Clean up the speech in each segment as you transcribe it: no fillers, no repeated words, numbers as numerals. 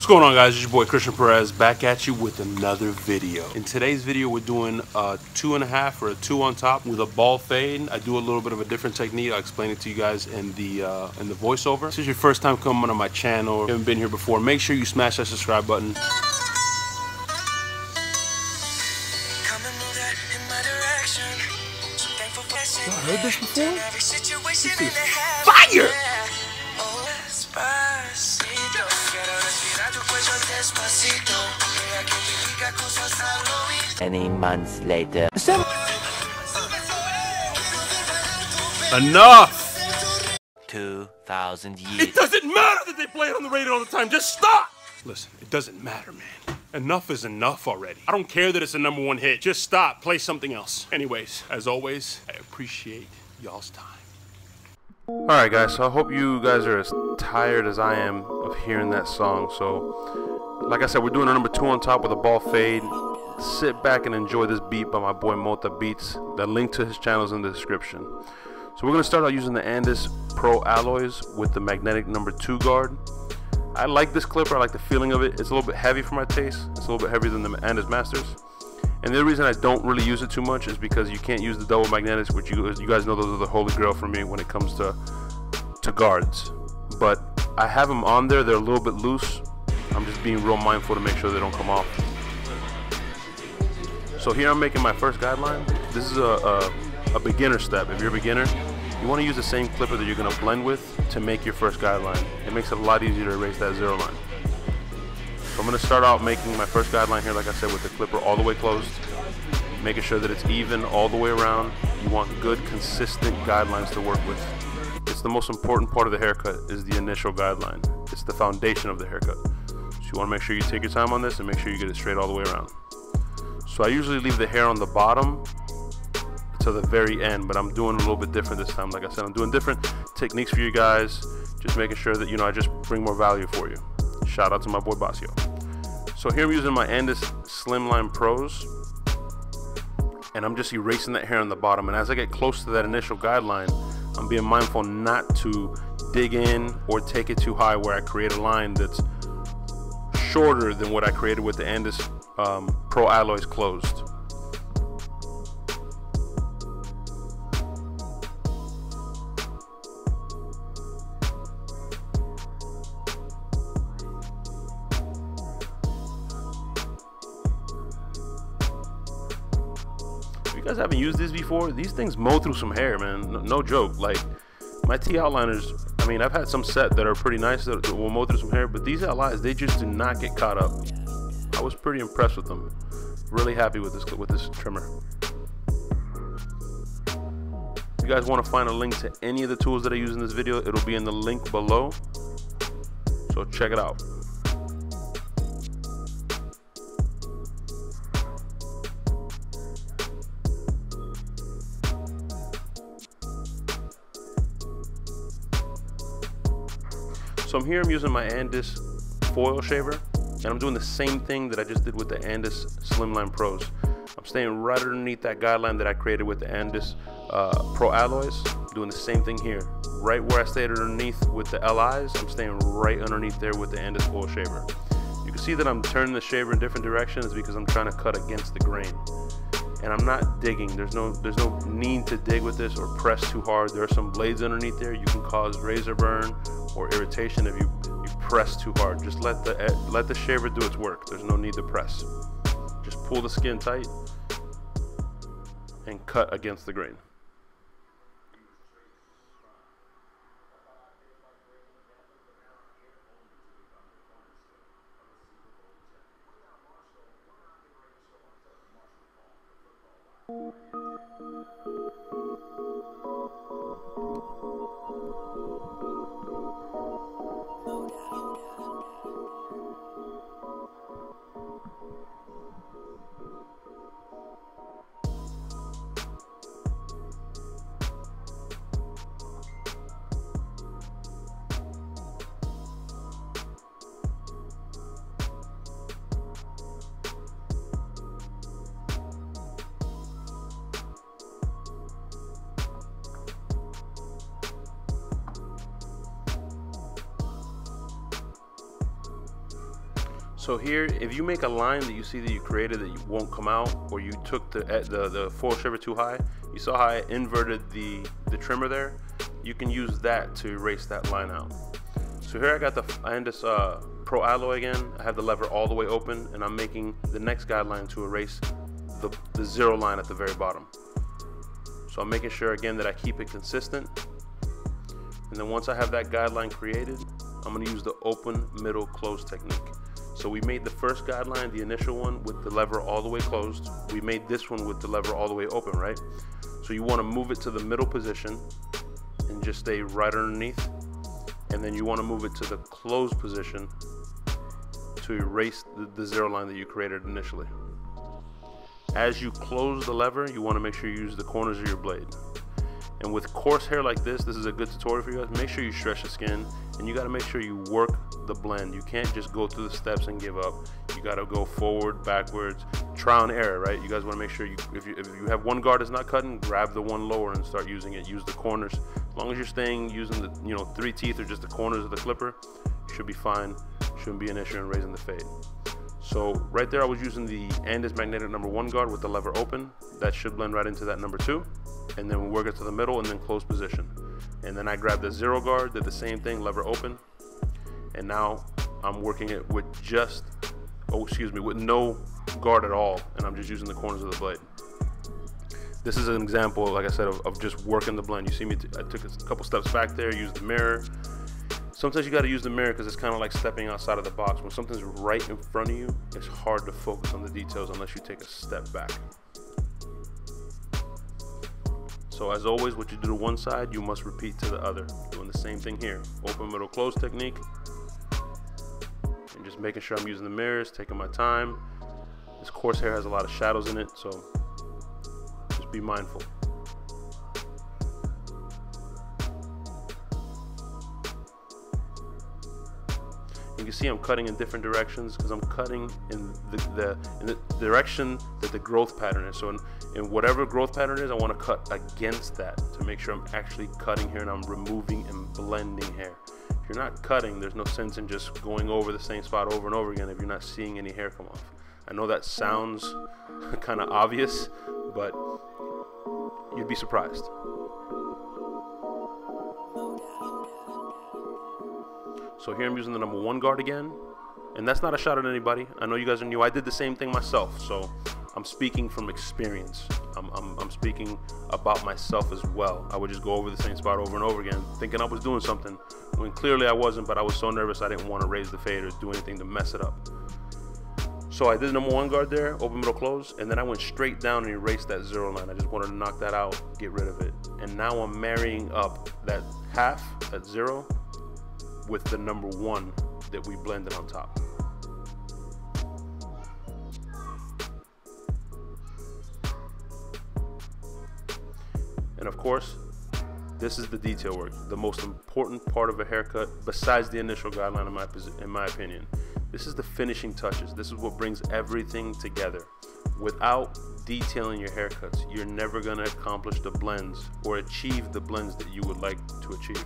What's going on, guys? It's your boy Christian Perez back at you with another video. In today's video, we're doing a 2.5 or a 2 on top with a ball fade. I do a little bit of a different technique. I'll explain it to you guys in the voiceover. If this is your first time coming on my channel, if you haven't been here before, make sure you smash that subscribe button. I heard this before? This is fire! Many months later. Enough! 2,000 years. It doesn't matter that they play it on the radio all the time. Just stop! Listen, it doesn't matter, man. Enough is enough already. I don't care that it's a #1 hit. Just stop. Play something else. Anyways, as always, I appreciate y'all's time. Alright, guys, so I hope you guys are as tired as I am of hearing that song. So, like I said, we're doing a #2 on top with a ball fade. Sit back and enjoy this beat by my boy Mota Beats. The link to his channel is in the description. So we're going to start out using the Andis Pro alloys with the magnetic #2 guard. I like this clipper. I like the feeling of it. It's a little bit heavy for my taste. It's a little bit heavier than the Andis Masters. And the reason I don't really use it too much is because you can't use the double magnetics, which you guys know those are the holy grail for me when it comes to guards. But I have them on there. They're a little bit loose. I'm just being real mindful to make sure they don't come off. So here I'm making my first guideline. This is a beginner step. If you're a beginner, you want to use the same clipper that you're going to blend with to make your first guideline. It makes it a lot easier to erase that zero line. So I'm going to start out making my first guideline here, like I said, with the clipper all the way closed, making sure that it's even all the way around. You want good, consistent guidelines to work with. It's the most important part of the haircut is the initial guideline. It's the foundation of the haircut. So you want to make sure you take your time on this and make sure you get it straight all the way around. So I usually leave the hair on the bottom to the very end, but I'm doing a little bit different this time. Like I said, I'm doing different techniques for you guys, just making sure that, I just bring more value for you. Shout out to my boy Basio. So here I'm using my Andis Slimline Pros, and I'm just erasing that hair on the bottom. And as I get close to that initial guideline, I'm being mindful not to dig in or take it too high where I create a line that's shorter than what I created with the Andis Pro alloys closed. If you guys haven't used these before, these things mow through some hair, man. No joke. Like my T outliners, I mean, I've had some set that are pretty nice that will mow through some hair, but these outlines, they just do not get caught up. I was pretty impressed with them. Really happy with this trimmer. If you guys want to find a link to any of the tools that I use in this video, it'll be in the link below. So check it out. So I'm using my Andis foil shaver, and I'm doing the same thing that I just did with the Andis Slimline Pros. I'm staying right underneath that guideline that I created with the Andis Pro alloys. Doing the same thing here. Right where I stayed underneath with the LIs, I'm staying right underneath there with the Andis foil shaver. You can see that I'm turning the shaver in different directions because I'm trying to cut against the grain. And I'm not digging. There's no need to dig with this or press too hard. There are some blades underneath there. You can cause razor burn or irritation if you press too hard. Just let the shaver do its work. There's no need to press. Just pull the skin tight and cut against the grain. So here, if you make a line that you see that you created that you won't come out, or you took the foil shaver too high, you saw how I inverted the trimmer there? You can use that to erase that line out. So here I got the Andis Pro Alloy again. I have the lever all the way open, and I'm making the next guideline to erase the zero line at the very bottom. So I'm making sure again that I keep it consistent. And then once I have that guideline created, I'm going to use the open, middle, close technique. So we made the first guideline, the initial one, with the lever all the way closed. We made this one with the lever all the way open, right? So you want to move it to the middle position and just stay right underneath. And then you want to move it to the closed position to erase the zero line that you created initially. As you close the lever, you want to make sure you use the corners of your blade. And with coarse hair like this is a good tutorial for you guys. Make sure you stretch the skin, and you got to make sure you work the blend. You can't just go through the steps and give up. You got to go forward, backwards, trial and error, right? You guys want to make sure if you have one guard that's not cutting, grab the one lower and start using it. Use the corners. As long as you're staying using the 3 teeth or just the corners of the clipper, you should be fine. Shouldn't be an issue in raising the fade. So right there I was using the Andis magnetic number 1 guard with the lever open. That should blend right into that number 2. And then we work it to the middle and then close position. And then I grabbed the 0 guard, did the same thing, lever open. And now I'm working it with with no guard at all, and I'm just using the corners of the blade. This is an example, like I said, of just working the blend. You see me, I took a couple steps back there, used the mirror. Sometimes you got to use the mirror because it's kind of like stepping outside of the box. When something's right in front of you, it's hard to focus on the details unless you take a step back. So as always, what you do to one side, you must repeat to the other. Doing the same thing here. Open, middle, close technique. And just making sure I'm using the mirrors, taking my time. This coarse hair has a lot of shadows in it, so just be mindful. You can see I'm cutting in different directions because I'm cutting in the direction that the growth pattern is. So in whatever growth pattern is, I want to cut against that to make sure I'm actually cutting here and I'm removing and blending hair. If you're not cutting, there's no sense in just going over the same spot over and over again if you're not seeing any hair come off. I know that sounds kind of obvious, but you'd be surprised. So here I'm using the number 1 guard again, and that's not a shot at anybody. I know you guys are new. I did the same thing myself, so I'm speaking from experience. I'm speaking about myself as well. I would just go over the same spot over and over again, thinking I was doing something, when clearly I wasn't, but I was so nervous I didn't want to raise the fade or do anything to mess it up. So I did the number 1 guard there, open, middle, close, and then I went straight down and erased that 0 line. I just wanted to knock that out, get rid of it. And now I'm marrying up that half, that 0, with the number 1 that we blended on top. And of course, this is the detail work, the most important part of a haircut besides the initial guideline in my opinion. This is the finishing touches. This is what brings everything together. Without detailing your haircuts, you're never going to accomplish the blends or achieve the blends that you would like to achieve.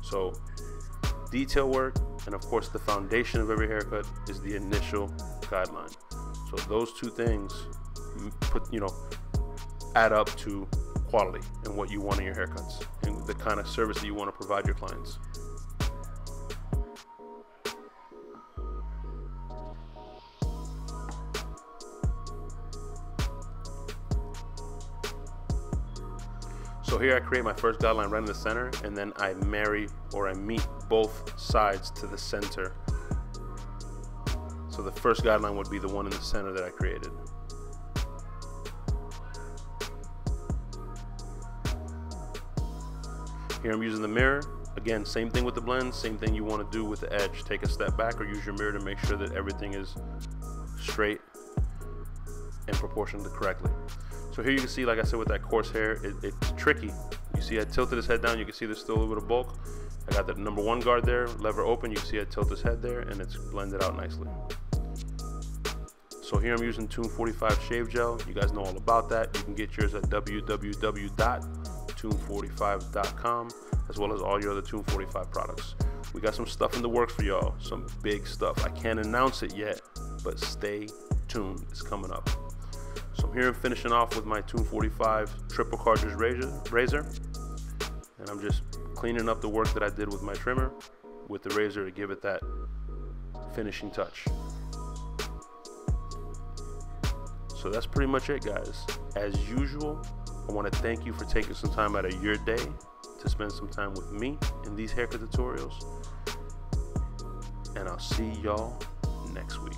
So detail work, and of course the foundation of every haircut is the initial guideline. So those two things add up to quality and what you want in your haircuts and the kind of service that you want to provide your clients. So here I create my first guideline right in the center, and then I marry or I meet both sides to the center. So the first guideline would be the one in the center that I created. Here I'm using the mirror. Again, same thing with the blend, same thing you want to do with the edge. Take a step back or use your mirror to make sure that everything is straight and proportioned correctly. So here you can see, like I said, with that coarse hair, it's tricky. You see I tilted his head down, you can see there's still a little bit of bulk. I got the number 1 guard there, lever open, you can see I tilt his head there, and it's blended out nicely. So here I'm using Tune 45 shave gel. You guys know all about that. You can get yours at www.tune45.com, as well as all your other Tune 45 products. We got some stuff in the works for y'all, some big stuff. I can't announce it yet, but stay tuned. It's coming up. So I'm here finishing off with my 245 triple cartridge razor, and I'm just cleaning up the work that I did with my trimmer with the razor to give it that finishing touch. So that's pretty much it, guys. As usual, I want to thank you for taking some time out of your day to spend some time with me in these haircut tutorials, and I'll see y'all next week.